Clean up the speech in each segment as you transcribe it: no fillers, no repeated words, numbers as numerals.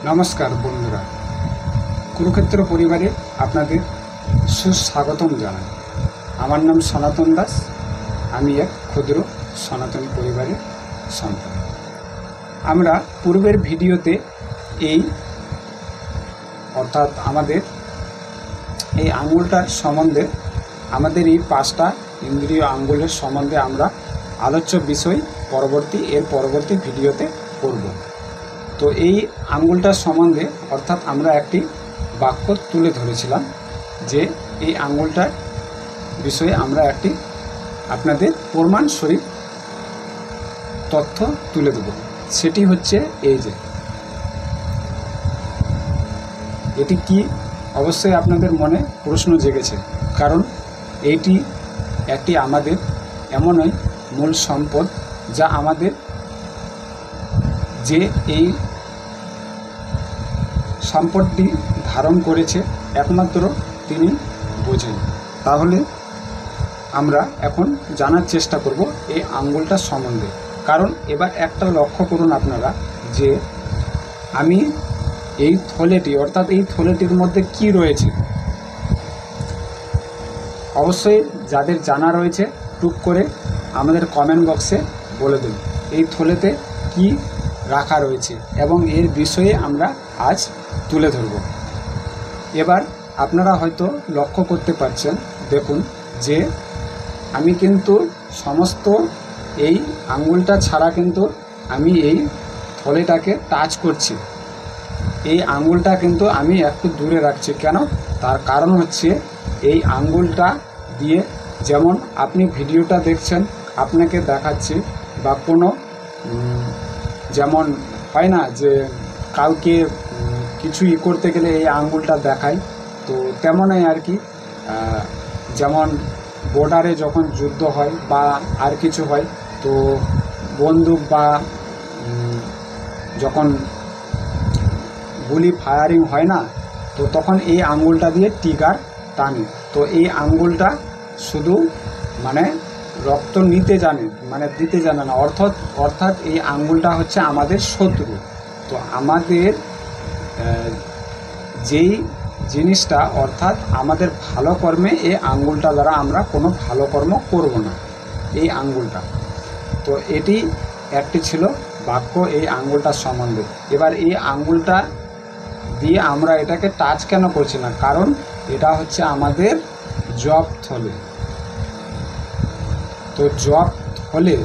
নমস্কার বন্ধুরা, কুরুক্ষেত্র পরিবারে আপনাদের সুস্বাগতম জানাই। আমার নাম সনাতন দাস। আমি এক ক্ষুদ্র সনাতন পরিবারের সন্তান। আমরা পূর্বের ভিডিওতে অর্থাৎ আমাদের এই আঙুলটার সম্বন্ধে, আমাদের এই 5টা ইন্দ্রিয় আঙ্গুলের সম্বন্ধে আমরা আলোচ্য বিষয় এর পরবর্তী ভিডিওতে করব। তো এই আঙ্গুলটার সম্বন্ধে অর্থাৎ আমরা একটি বাক্য তুলে ধরেছিলাম যে এই আঙ্গুলটার বিষয়ে আমরা একটি আপনাদের প্রমাণস্বরূপ তথ্য তুলে দেব। সেটি হচ্ছে এই যে এটি কি, অবশ্যই আপনাদের মনে প্রশ্ন জেগেছে, কারণ এইটি একটি আমাদের এমনই মূল সম্পদ যা আমাদের যে এই সম্পদটি ধারণ করেছে একমাত্র তিনি বোঝেন। তাহলে আমরা এখন জানার চেষ্টা করব এই আঙ্গুলটার সম্বন্ধে। কারণ এবার একটা লক্ষ্য করুন আপনারা যে আমি এই থলেটি অর্থাৎ এই থলেটির মধ্যে কি রয়েছে, অবশ্যই যাদের জানা রয়েছে টুক করে আমাদের কমেন্ট বক্সে বলে দেন এই থলেতে কি রাখা রয়েছে, এবং এর বিষয়ে আমরা আজ তুলে ধরব। এবার আপনারা হয়তো লক্ষ্য করতে পারছেন, দেখুন যে আমি কিন্তু সমস্ত এই আঙ্গুলটা ছাড়া কিন্তু আমি এই থলেটাকে টাচ করছি। এই আঙ্গুলটা কিন্তু আমি একটু দূরে রাখছি। কেন? তার কারণ হচ্ছে এই আঙ্গুলটা দিয়ে, যেমন আপনি ভিডিওটা দেখছেন, আপনাকে দেখাচ্ছি, বা কোনো যেমন হয় না যে কাউকে কিছু করতে গেলে এই আঙ্গুলটা দেখায়, তো তেমনই আর কি। যেমন বর্ডারে যখন যুদ্ধ হয় বা আর কিছু হয়, তো বন্দুক বা যখন গুলি ফায়ারিং হয় না, তো তখন এই আঙ্গুলটা দিয়ে ট্রিগার টানে। তো এই আঙ্গুলটা শুধু মানে রক্ত নিতে জানে, মানে দিতে জানে না। অর্থাৎ এই আঙ্গুলটা হচ্ছে আমাদের শত্রু। তো আমাদের যেই জিনিসটা অর্থাৎ আমাদের ভালো কর্মে এই আঙ্গুলটা দ্বারা আমরা কোনো ভালো কর্ম করব না, এই আঙ্গুলটা। তো এটি একটি ছিল বাক্য এই আঙ্গুলটার সম্বন্ধে। এবার এই আঙ্গুলটা দিয়ে আমরা এটাকে টাচ কেন করছি না? কারণ এটা হচ্ছে আমাদের জপ থলে। তো জপ থলে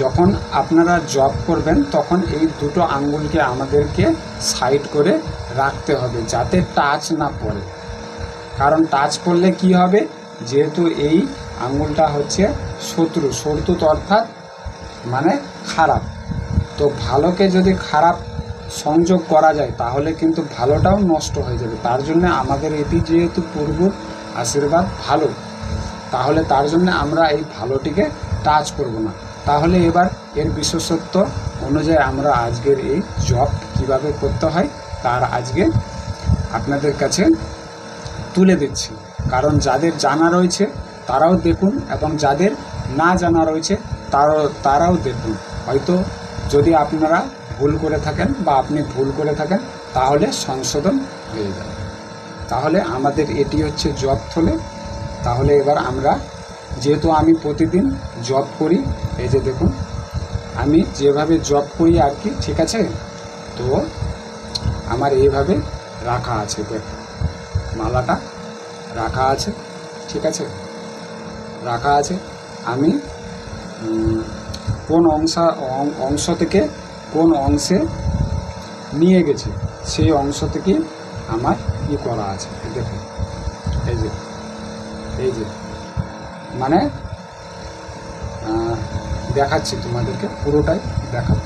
যখন আপনারা জপ করবেন তখন এই দুটো আঙ্গুলকে আমাদেরকে সাইড করে রাখতে হবে যাতে টাচ না পড়ে। কারণ টাচ করলে কি হবে, যেহেতু এই আঙ্গুলটা হচ্ছে শত্রু অর্থাৎ মানে খারাপ। তো ভালোকে যদি খারাপ সংযোগ করা যায় তাহলে কিন্তু ভালোটাও নষ্ট হয়ে যাবে। তার জন্য আমাদের এটি যেহেতু পূর্ব আশীর্বাদ ভালো, তাহলে তার জন্য আমরা এই ভালোটিকে টাচ করব না। তাহলে এবার এর বিশেষত্ব অনুযায়ী আমরা আজকের এই জপ কিভাবে করতে হয় তার আজকে আপনাদের কাছে তুলে দিচ্ছি। কারণ যাদের জানা রয়েছে তারাও দেখুন, এবং যাদের না জানা রয়েছে তারাও দেখুন। হয়তো যদি আপনারা ভুল করে থাকেন বা আপনি ভুল করে থাকেন তাহলে সংশোধন হয়ে যাবে। তাহলে আমাদের এটি হচ্ছে জপ থলে। তাহলে এবার আমরা, যেহেতু আমি প্রতিদিন জপ করি, এই যে দেখুন আমি যেভাবে জপ করি আর কি, ঠিক আছে? তো আমার এইভাবে রাখা আছে, দেখুন মালাটা রাখা আছে, ঠিক আছে? রাখা আছে। আমি কোন অংশ থেকে কোন অংশে নিয়ে গেছি সেই অংশ থেকে আমার করা আছে, দেখুন এই যে মানে দেখাচ্ছি তোমাদেরকে, পুরোটাই দেখাবো।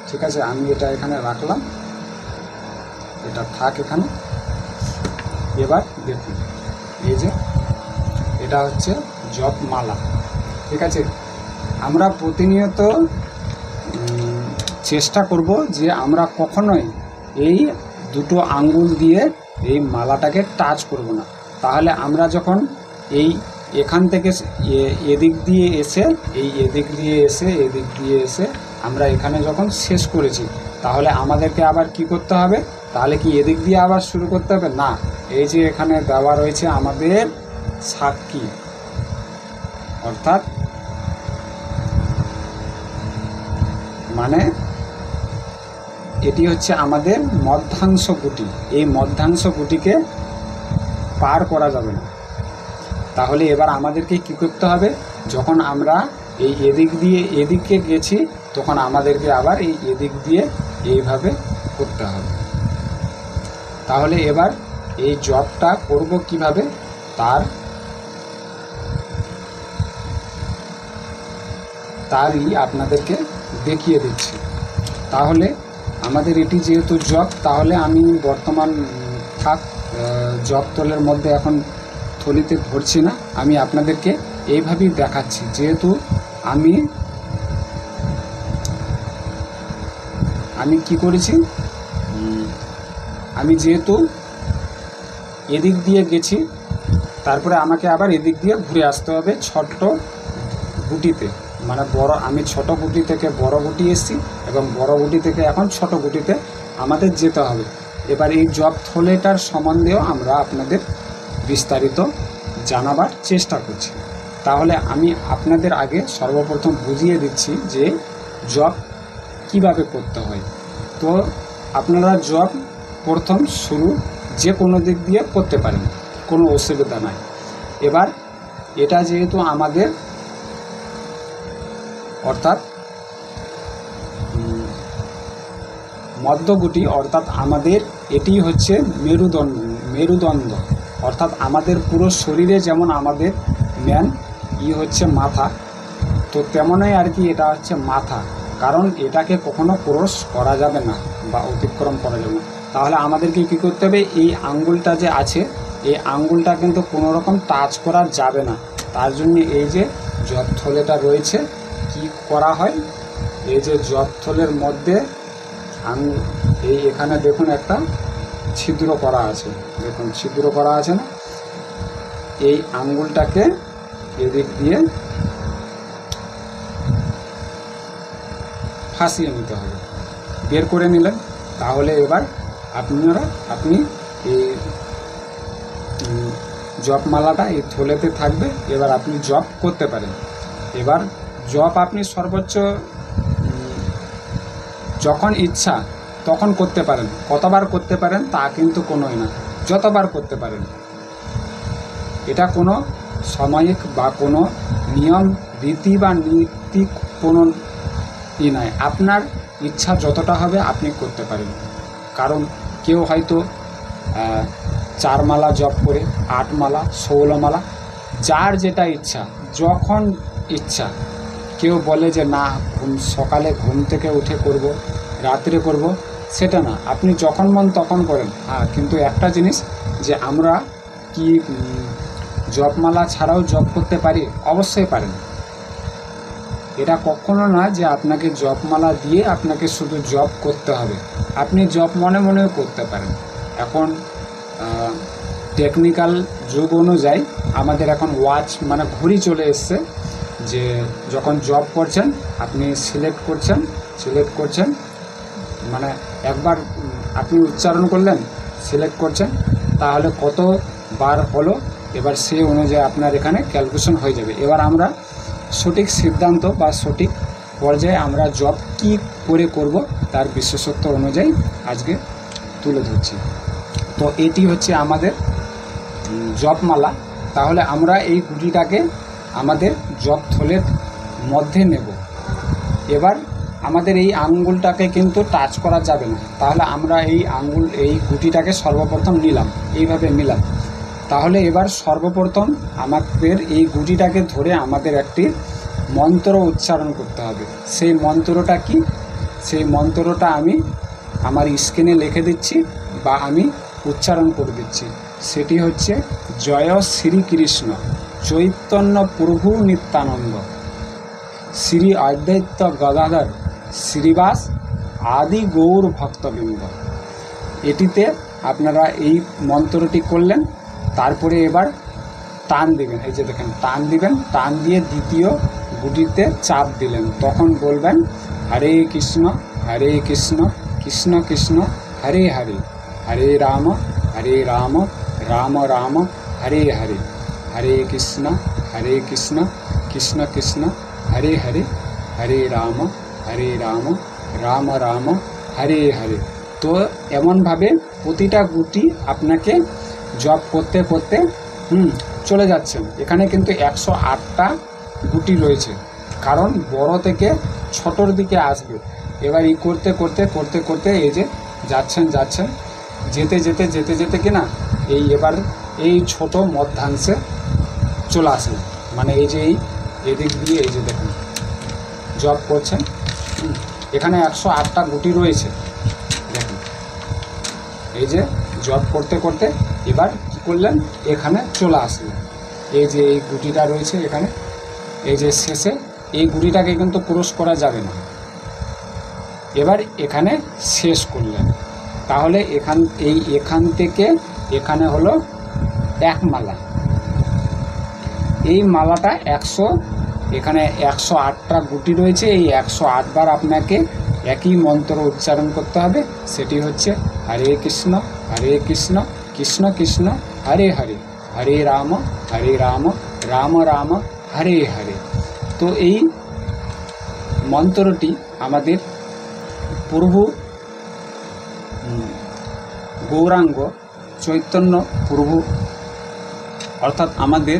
ঠিক আছে, আমি এটা এখানে রাখলাম, এটা থাক এখানে। এবার দেখুন এই যে এটা হচ্ছে জপ মালা, ঠিক আছে? আমরা প্রতিনিয়ত চেষ্টা করব যে আমরা কখনোই এই দুটো আঙ্গুল দিয়ে এই মালাটাকে টাচ করব না। তাহলে আমরা যখন এই এখান থেকে এদিক দিয়ে এসে এদিক দিয়ে এসে আমরা এখানে যখন শেষ করেছি, তাহলে আমাদেরকে আবার কি করতে হবে? তাহলে কি এদিক দিয়ে আবার শুরু করতে হবে? না, এই যে এখানে দেওয়া রয়েছে আমাদের সাক্ষী, অর্থাৎ মানে এটি হচ্ছে আমাদের মধ্যাংশ গুটি। এই মধ্যাংশ গুটিকে পার করা যাবে না। তাহলে এবার আমাদেরকে কি করতে হবে? যখন আমরা এই এদিক দিয়ে এদিকে গেছি, তখন আমাদেরকে আবার এই এদিক দিয়ে এইভাবে করতে হবে। তাহলে এবার এই জবটা করব কিভাবে তারই আপনাদেরকে দেখিয়ে দিচ্ছি। তাহলে আমাদের এটি যেহেতু জব, তাহলে আমি বর্তমান জব তলের মধ্যে এখন থলিতে ধরছি না, আমি আপনাদেরকে এইভাবেই দেখাচ্ছি। যেহেতু আমি কি করেছি, আমি যেহেতু এদিক দিয়ে গেছি, তারপরে আমাকে আবার এদিক দিয়ে ঘুরে আসতে হবে ছোট্ট গুটিতে, মানে আমি ছোট গুটি থেকে বড় গুটি এসেছি এবং বড় গুটি থেকে এখন ছোট গুটিতে আমাদের যেতে হবে। এবার এই জব থলেটার সম্বন্ধেও আমরা আপনাদের বিস্তারিত জানাবার চেষ্টা করছি। তাহলে আমি আপনাদের আগে সর্বপ্রথম বুঝিয়ে দিচ্ছি যে জব কিভাবে করতে হয়। তো আপনারা জব প্রথম শুরু যে কোনো দিক দিয়ে করতে পারেন, কোনো অসুবিধা নাই। এবার এটা যেহেতু আমাদের অর্থাৎ মধ্যগুটি, অর্থাৎ আমাদের এটি হচ্ছে মেরুদণ্ড, অর্থাৎ আমাদের পুরো শরীরে যেমন আমাদের মেন হচ্ছে মাথা, তো তেমনই আর কি এটা হচ্ছে মাথা। কারণ এটাকে কখনো ক্রস করা যাবে না বা অতিক্রম করা যাবে না। তাহলে আমাদেরকে কী করতে হবে? এই আঙ্গুলটা যে আছে, এই আঙ্গুলটা কিন্তু কোনো রকম টাচ করা যাবে না। তার জন্য এই যে জবথলেটা রয়েছে, কি করা হয়, এই যে জবথলের মধ্যে এখানে দেখুন একটা ছিদ্র করা আছে, দেখুন ছিদ্র করা আছে না? এই আঙ্গুলটাকে এদিক দিয়ে ফাঁসিয়ে নিতে হবে। বের করে নিলেন, তাহলে এবার আপনি এই জব মালাটা এই থলেতে থাকবে। এবার আপনি জব করতে পারেন। এবার জব আপনি সর্বোচ্চ যখন ইচ্ছা তখন করতে পারেন। কতবার করতে পারেন তা কিন্তু কোনোই না, যতবার করতে পারেন। এটা কোনো সাময়িক বা কোনো নিয়ম রীতি বা নীতি কোনো নয়। আপনার ইচ্ছা যতটা হবে আপনি করতে পারেন। কারণ কেউ হয়তো 4 মালা জপ করে, 8 মালা, 16 মালা, যার যেটা ইচ্ছা, যখন ইচ্ছা। কেউ বলে যে না সকালে ঘুম থেকে উঠে করব, রাত্রে করব, সেটা না, আপনি যখন মন তখন করেন। হ্যাঁ, কিন্তু একটা জিনিস, যে আমরা কি জপমালা ছাড়াও জপ করতে পারি? অবশ্যই পারেন। এটা কখনো না যে আপনাকে জপমালা দিয়ে আপনাকে শুধু জপ করতে হবে, আপনি জপ মনে মনেও করতে পারেন। এখন টেকনিক্যাল যুগ অনুযায়ী আমাদের এখন ওয়াচ মানে ঘড়ি চলে এসছে, যে যখন জব করছেন আপনি সিলেক্ট করছেন মানে একবার আপনি উচ্চারণ করলেন, সিলেক্ট করছেন, তাহলে কতবার হলো, এবার সেই অনুযায়ী আপনার এখানে ক্যালকুলেশন হয়ে যাবে। এবার আমরা সঠিক সিদ্ধান্ত বা সঠিক পর্যায়ে আমরা জব কি করে করব তার বিশেষত্ব অনুযায়ী আজকে তুলে ধরছি। তো এটি হচ্ছে আমাদের জপমালা। তাহলে আমরা এই গুটিটাকে আমাদের জপ থলের মধ্যে নেব। এবার আমাদের এই আঙ্গুলটাকে কিন্তু টাচ করা যাবে না। তাহলে আমরা এই গুটিটাকে সর্বপ্রথম নিলাম, এইভাবে নিলাম। তাহলে এবার সর্বপ্রথম আমাদের এই গুটিটাকে ধরে আমাদের একটি মন্ত্র উচ্চারণ করতে হবে। সেই মন্ত্রটা কি? সেই মন্ত্রটা আমি আমার স্ক্রিনে লিখে দিচ্ছি বা আমি উচ্চারণ করে দিচ্ছি। সেটি হচ্ছে জয় শ্রীকৃষ্ণ চৈতন্য প্রভু নিত্যানন্দ শ্রী অদ্বৈত গদাধর শ্রীবাস আদি গৌর ভক্তবৃন্দ। এটিতে আপনারা এই মন্ত্রটি করলেন। তারপরে এবার টান দিবেন, এই যে দেখেন টান দিবেন, টান দিয়ে দ্বিতীয় গুটিতে চাপ দিলেন, তখন বলবেন হরে কৃষ্ণ কৃষ্ণ কৃষ্ণ হরে হরে, হরে রাম রাম রাম হরে হরে, হরে কৃষ্ণ কৃষ্ণ কৃষ্ণ হরে হরে, হরে রাম রাম রাম হরে হরে। তো এমনভাবে প্রতিটা গুটি আপনাকে জপ করতে করতে চলে যাচ্ছেন। এখানে কিন্তু 108টা গুটি রয়েছে, কারণ বড় থেকে ছোটোর দিকে আসবে। এবার করতে করতে করতে করতে এই যে যাচ্ছেন যেতে যেতে যেতে যেতে কিনা এবার এই ছোট মধ্যাংশে চলে আসবে। মানে এই যে এদিক দিয়ে এই যে দেখুন জপ করছেন, এখানে 108টা গুটি রয়েছে। দেখুন এই যে জপ করতে করতে এবার কী করলেন, এখানে চলে আসলেন। এই যে এই গুটিটা রয়েছে এখানে, এই যে শেষে এই গুটিটাকে কিন্তু ক্রস করা যাবে না। এবার এখানে শেষ করলেন, তাহলে এখান থেকে এখানে হলো এক মালা। এই মালাটা এখানে 108টা গুটি রয়েছে। এই 108 বার আপনাকে একই মন্ত্র উচ্চারণ করতে হবে, সেটি হচ্ছে হরে কৃষ্ণ কৃষ্ণ কৃষ্ণ হরে হরে, হরে রাম রাম রাম হরে হরে। তো এই মন্ত্রটি আমাদের প্রভু গৌরাঙ্গ চৈতন্য প্রভু, অর্থাৎ আমাদের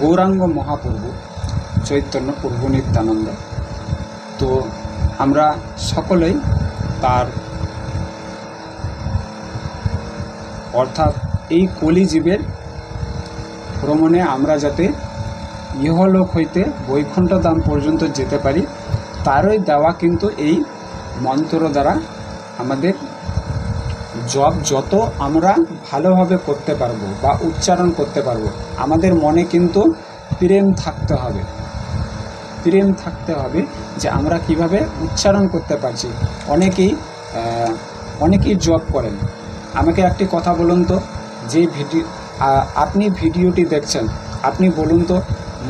গৌরাঙ্গ মহাপ্রভু চৈতন্য প্রভু নিত্যানন্দ। তো আমরা সকলেই তার অর্থাৎ এই কলিজীবের ভ্রমণে আমরা যাতে ইহলোক হইতে বৈকুণ্ঠ ধাম পর্যন্ত যেতে পারি, তারই দেওয়া কিন্তু এই মন্ত্র দ্বারা আমাদের জপ যত আমরা ভালোভাবে করতে পারবো বা উচ্চারণ করতে পারবো, আমাদের মনে কিন্তু প্রেম থাকতে হবে, যে আমরা কিভাবে উচ্চারণ করতে পারছি। অনেকেই জপ করেন। আমাকে একটি কথা বলুন তো, যে আপনি ভিডিওটি দেখছেন, আপনি বলুন তো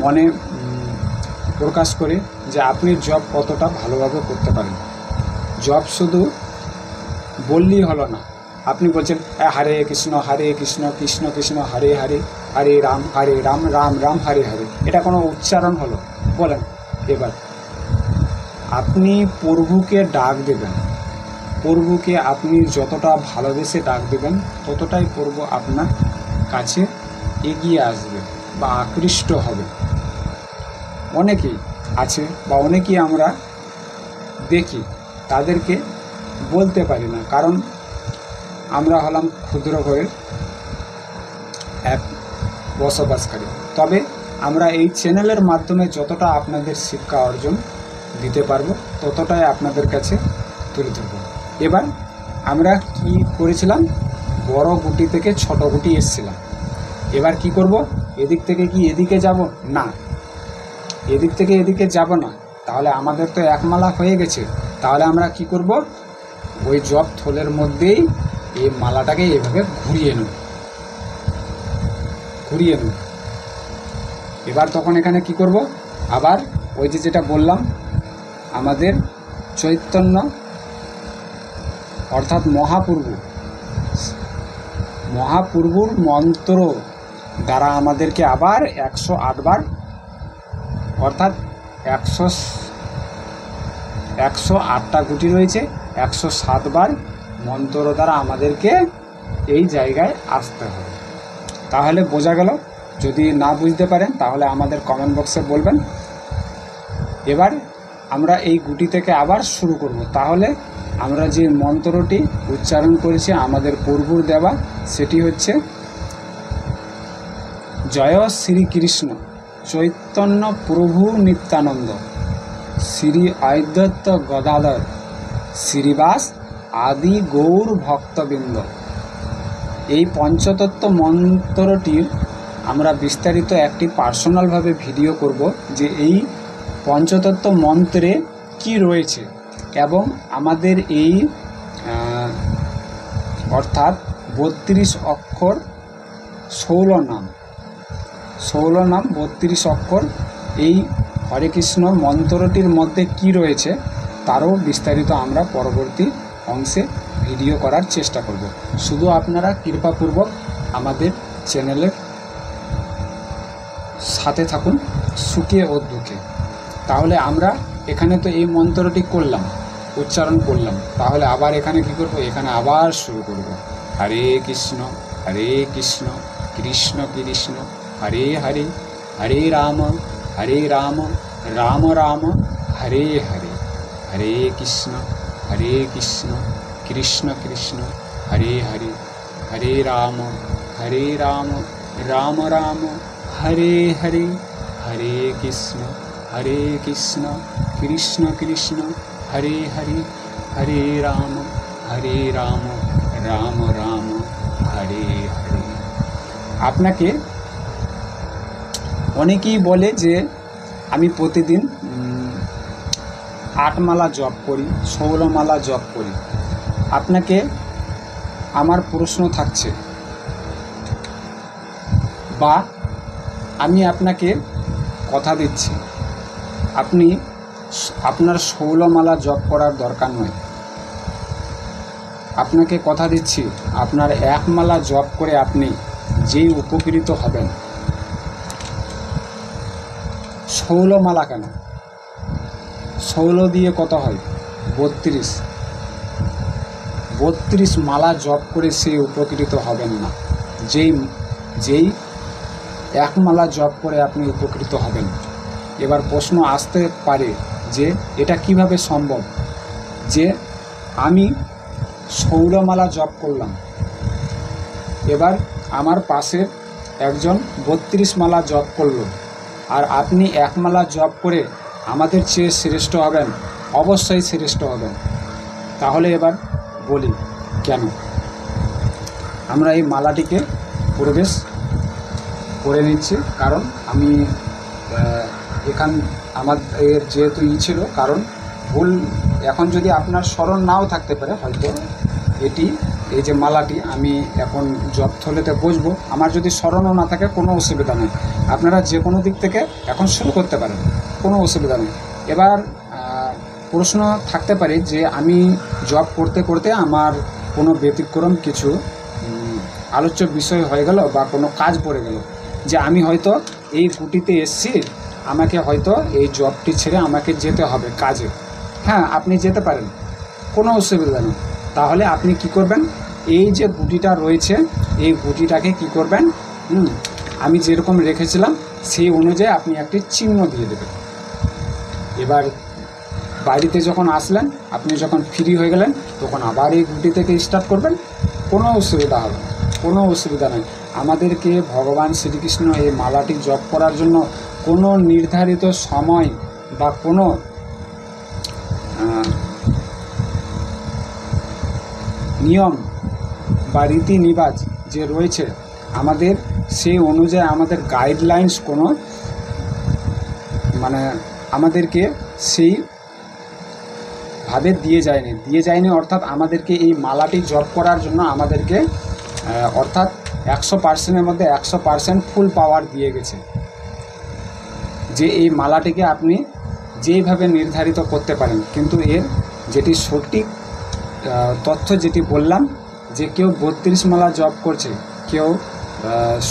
মনে প্রকাশ করে যে আপনি জপ কতটা ভালোভাবে করতে পারেন। জপ শুধু বললেই হলো না, আপনি বলছেন হরে কৃষ্ণ কৃষ্ণ কৃষ্ণ হরে হরে, হরে রাম রাম রাম হরে হরে, এটা কোনো উচ্চারণ হলো? বলেন। এবার আপনি প্রভুকে ডাক দেবেন, প্রভুকে আপনি যতটা ভালোবেসে ডাক দেবেন ততটাই প্রভু আপনার কাছে এগিয়ে আসবে বা আকৃষ্ট হবে। অনেকেই আছে বা অনেকেই আমরা দেখি, তাদেরকে বলতে পারি না, কারণ আমরা হলাম ক্ষুদ্র ঘরের এক বসবাসকারী। তবে আমরা এই চ্যানেলের মাধ্যমে যতটা আপনাদের শিক্ষা অর্জন দিতে পারবো ততটাই আপনাদের কাছে তুলে ধরব। এবার আমরা কি করেছিলাম, বড় গুটি থেকে ছোট গুটি এসেছিলাম। এবার কি করব, এদিক থেকে কি এদিকে যাব না, এদিক থেকে এদিকে যাব না, তাহলে আমাদের তো এক মালা হয়ে গেছে। তাহলে আমরা কি করব, ওই জপ থলের মধ্যেই এই মালাটাকে এভাবে ঘুরিয়ে নেব। এবার তখন এখানে কি করব, আবার ওই যেটা বললাম, আমাদের চৈতন্য অর্থাৎ মহাপ্রভুর মন্ত্র দ্বারা আমাদেরকে আবার 108 বার অর্থাৎ 108টা গুটি রয়েছে, 107 বার মন্ত্র দ্বারা আমাদেরকে এই জায়গায় আসতে হবে। তাহলে বোঝা গেল? যদি না বুঝতে পারেন তাহলে আমাদের কমেন্ট বক্সে বলবেন। এবার আমরা এই গুটি থেকে আবার শুরু করব। তাহলে আমরা যে মন্ত্রটি উচ্চারণ করেছি আমাদের প্রভুর দেওয়া, সেটি হচ্ছে জয় শ্রীকৃষ্ণ চৈতন্য প্রভু নিত্যানন্দ, শ্রী অদ্বৈত গদাধর শ্রীবাস আদি গৌর ভক্তবৃন্দ। এই পঞ্চতত্ত্ব মন্ত্রটির আমরা বিস্তারিত একটি পার্সোনালভাবে ভিডিও করব, যে এই পঞ্চতত্ত্ব মন্ত্রে কি রয়েছে এবং আমাদের এই অর্থাৎ 32 অক্ষর 16 নাম, 16 নাম 32 অক্ষর। এই হরে কৃষ্ণ মন্ত্রটির মধ্যে কি রয়েছে তারও বিস্তারিত আমরা পরবর্তী অংশে ভিডিও করার চেষ্টা করব। শুধু আপনারা কৃপাপূর্বক আমাদের চ্যানেলের সাথে থাকুন সুখে ও দুঃখে। তাহলে আমরা এখানে তো এই মন্ত্রটি করলাম, উচ্চারণ করলাম, তাহলে আবার এখানে কি করব, এখানে আবার শুরু করব হরে কৃষ্ণ কৃষ্ণ কৃষ্ণ হরে হরে, হরে রাম রাম রাম হরে হরে, হরে কৃষ্ণ কৃষ্ণ কৃষ্ণ হরে হরে, হরে রাম রাম রাম হরে হরে, হরে কৃষ্ণ কৃষ্ণ কৃষ্ণ হরে হরে, হরে রাম রাম রাম হরে হরে। আপনাকে অনেকেই বলে যে আমি প্রতিদিন 8 মালা জপ করি, 16 মালা জপ করি। আপনাকে আমার প্রশ্ন থাকছে, বা আমি আপনাকে কথা দিচ্ছি, আপনি আপনার 16 মালা জপ করার দরকার নয়। আপনাকে কথা দিচ্ছি, আপনার 1 মালা জপ করে আপনি যেই উপকৃত হবেন। 16 মালা কেন? 16 দিয়ে কত হয়? 32 মালা জপ করে সে উপকৃত হবেন না, যেই 1 মালা জপ করে আপনি উপকৃত হবেন। এবার প্রশ্ন আসতে পারে যে এটা কিভাবে সম্ভব, যে আমি 16 মালা জপ করলাম, এবার আমার পাশে একজন 32 মালা জপ করলো, আর আপনি 1 মালা জপ করে আমাদের চেয়ে শ্রেষ্ঠ হবেন? অবশ্যই শ্রেষ্ঠ হবেন। তাহলে এবার বলি কেন? আমরা এই মালাটিকে প্রবেশ করে নিচ্ছি, কারণ আমি আমাদের যেহেতু ছিল, কারণ ভুল এখন যদি আপনার স্মরণ নাও থাকতে পারে, হয়তো এই যে মালাটি আমি এখন জপ থলেতে বসবো, আমার যদি স্মরণও না থাকে কোনো অসুবিধা নেই, আপনারা যে কোনো দিক থেকে এখন শুরু করতে পারেন, কোনো অসুবিধা নেই। এবার প্রশ্ন থাকতে পারে যে আমি জপ করতে করতে আমার কোনো ব্যতিক্রম কিছু আলোচ্য বিষয় হয়ে গেল বা কোনো কাজ পড়ে গেল, যে আমি হয়তো এই গুটিতে এসছি, আমাকে হয়তো এই জবটি ছেড়ে আমাকে যেতে হবে কাজে। হ্যাঁ, আপনি যেতে পারেন, কোনো অসুবিধা নেই। তাহলে আপনি কি করবেন, এই যে গুটিটা রয়েছে এই গুটিটাকে কি করবেন, আমি যেরকম রেখেছিলাম সেই অনুযায়ী আপনি একটি চিহ্ন দিয়ে দেবেন। এবার বাড়িতে যখন আসলেন, আপনি যখন ফ্রি হয়ে গেলেন, তখন আবার এই গুটি থেকে স্টার্ট করবেন, কোনো অসুবিধা হবে না, কোনো অসুবিধা নেই। আমাদেরকে ভগবান শ্রীকৃষ্ণ এই মালাটি জপ করার জন্য কোনো নির্ধারিত সময় বা কোনো নিয়ম বা রীতিনিবাজ যে রয়েছে আমাদের, সেই অনুযায়ী আমাদের গাইডলাইন্স কোনো আমাদেরকে সেইভাবে দিয়ে যায়নি অর্থাৎ আমাদেরকে এই মালাটি জপ করার জন্য আমাদেরকে অর্থাৎ 100%-এর মধ্যে 100% ফুল পাওয়ার দিয়ে গেছে, যে এই মালাটিকে আপনি যেইভাবে নির্ধারিত করতে পারেন। কিন্তু এর যেটি সঠিক তথ্য যেটি বললাম, যে কেউ 32 মালা জপ করছে, কেউ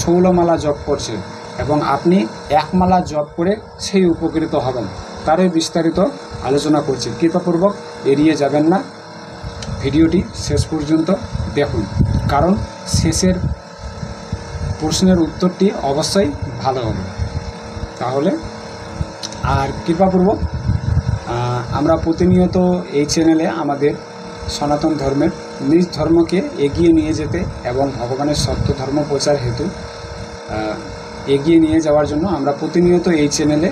16 মালা জপ করছে, এবং আপনি 1 মালা জপ করে সেই উপকৃত হবেন, তারই বিস্তারিত আলোচনা করছি। কৃপাপূর্বক এড়িয়ে যাবেন না, ভিডিওটি শেষ পর্যন্ত দেখুন, কারণ শেষের প্রশ্নের উত্তরটি অবশ্যই ভালো হবে। তাহলে আর কৃপাপূর্বক আমরা প্রতিনিয়ত এই চ্যানেলে আমাদের সনাতন ধর্মের নিজ ধর্মকে এগিয়ে নিয়ে যেতে এবং ভগবানের সত্য ধর্ম প্রচার হেতু এগিয়ে নিয়ে যাওয়ার জন্য আমরা প্রতিনিয়ত এই চ্যানেলে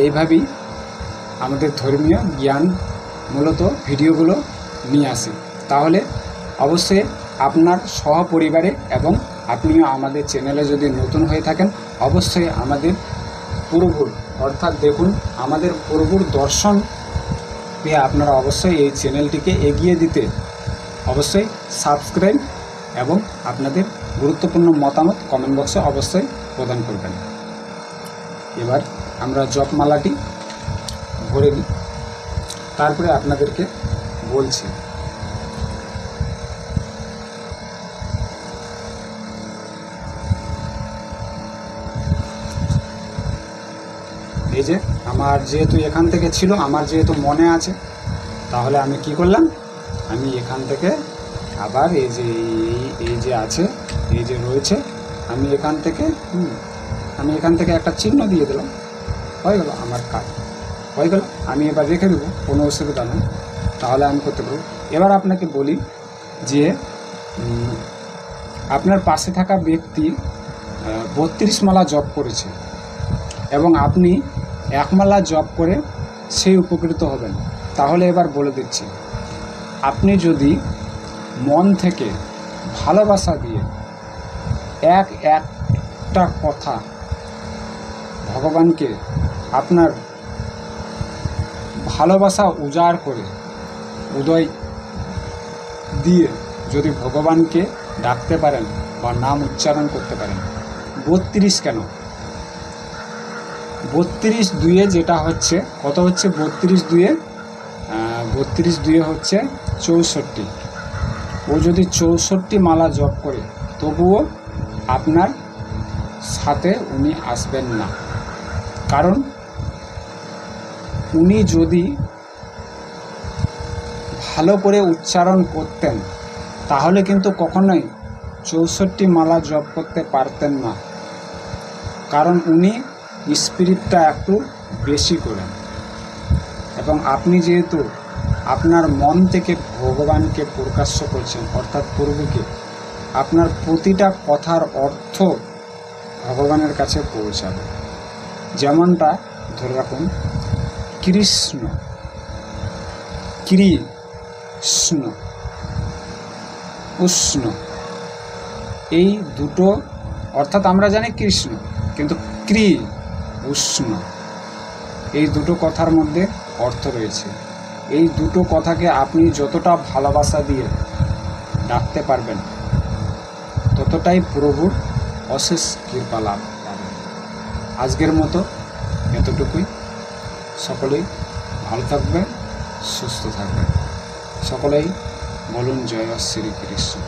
এইভাবেই আমাদের ধর্মীয় জ্ঞান মূলত ভিডিওগুলো নিয়ে আসি। তাহলে অবশ্যই আপনার সহপরিবারে এবং আপনিও আমাদের চ্যানেলে যদি নতুন হয়ে থাকেন, অবশ্যই আমাদের প্রভুর অর্থাৎ দেখুন আমাদের প্রভুর দর্শন পেয়ে আপনারা অবশ্যই এই চ্যানেলটিকে এগিয়ে দিতে অবশ্যই সাবস্ক্রাইব এবং আপনাদের গুরুত্বপূর্ণ মতামত কমেন্ট বক্সে অবশ্যই প্রদান করবেন। এবার আমরা জপমালাটি ভরে নিই, তারপরে আপনাদেরকে বলছি। এই যে আমার যেহেতু এখান থেকে ছিল, আমার যেহেতু মনে আছে, তাহলে আমি কি করলাম, আমি এখান থেকে আবার এই যে আছে, এই যে রয়েছে, আমি এখান থেকে একটা চিহ্ন দিয়ে দিলাম, হয়ে গেল আমার কাজ, হয়ে গেল। আমি এবার রেখে দেবো, কোনো অসুবিধা নেই, তাহলে আমি করতে পারবো। এবার আপনাকে বলি যে আপনার পাশে থাকা ব্যক্তি 32 মালা জপ করেছে এবং আপনি 1 মালা জপ করে সেই উপকৃত হবেন। তাহলে এবার বলে দিচ্ছি, আপনি যদি মন থেকে ভালোবাসা দিয়ে একটা কথা ভগবানকে আপনার ভালোবাসা উজাড় করে উদয় দিয়ে যদি ভগবানকে ডাকতে পারেন বা নাম উচ্চারণ করতে পারেন, 32 কেন, 32 দুয়ে যেটা হচ্ছে, কত হচ্ছে, 32 দুয়ে হচ্ছে 64। ও যদি 64 মালা জপ করে তবুও আপনার সাথে উনি আসবেন না। কারণ উনি যদি ভালো করে উচ্চারণ করতেন তাহলে কিন্তু কখনোই 64 মালা জপ করতে পারতেন না। কারণ উনি স্পিরিটটা একটু বেশি করেন, এবং আপনি যেহেতু আপনার মন থেকে ভগবানকে প্রকাশ্য করছেন, অর্থাৎ প্রভুকে, আপনার প্রতিটা কথার অর্থ ভগবানের কাছে পৌঁছাবে। যেমনটা ধরে রাখুন, কৃষ্ণ, উষ্ণ, এই দুটো, অর্থাৎ আমরা জানি কৃষ্ণ, কিন্তু উষ্ণ, এই দুটো কথার মধ্যে অর্থ রয়েছে। এই দুটো কথাকে আপনি যতটা ভালোবাসা দিয়ে ডাকতে পারবেন ততটাই প্রভুর অশেষ কৃপা লাভ পাবেন। আজকের মতো এতটুকুই। সকলেই ভালো থাকবেন, সুস্থ থাকবেন। সকলেই বলুন জয় শ্রীকৃষ্ণ।